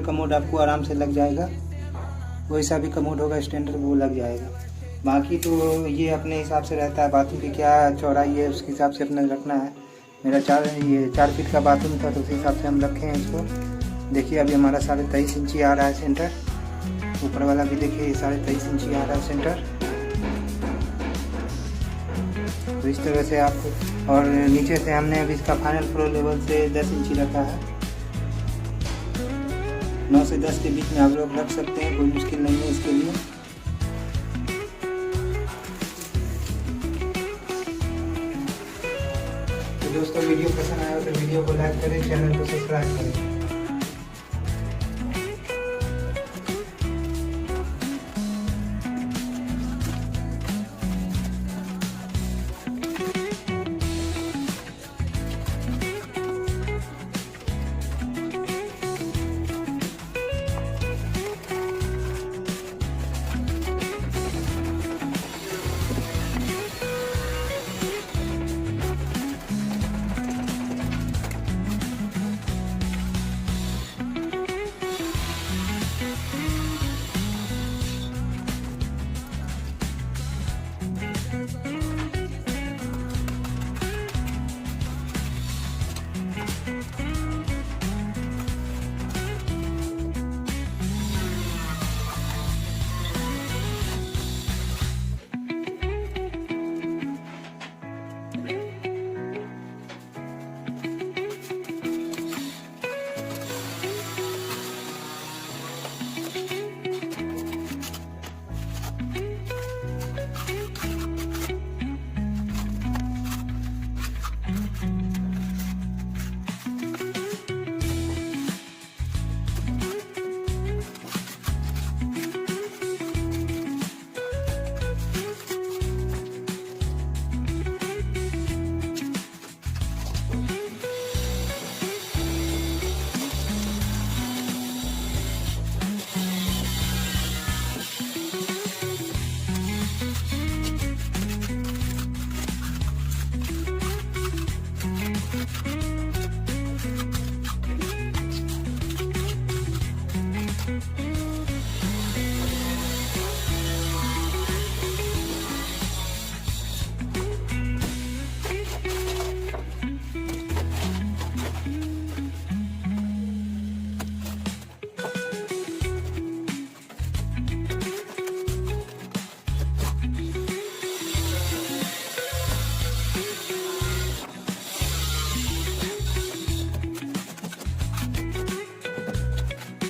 Commode आपको आराम से लग जाएगा, वैसा भी कमोड होगा स्टैंडर्ड, वो लग जाएगा। बाकी तो ये अपने हिसाब से रहता है, बाथरूम की क्या चौड़ाई है उसके हिसाब से अपने रखना है। मेरा 4 फीट का बाथरूम था तो उस हिसाब से हम रखे हैं इसको। देखिए अभी हमारा 23.5 इंची आ रहा है सेंटर, ऊपर वाला भी देखिए 23.5 इंची आ रहा है सेंटर। तो इस तरह से आप, और नीचे से हमने अभी इसका फाइनल फ्लोर लेवल से 10 इंची रखा है। 9 से 10 के बीच में आप लोग रख सकते हैं, कोई मुश्किल नहीं है इसके लिए। तो दोस्तों वीडियो पसंद आया तो वीडियो को लाइक करें, चैनल को सब्सक्राइब करें।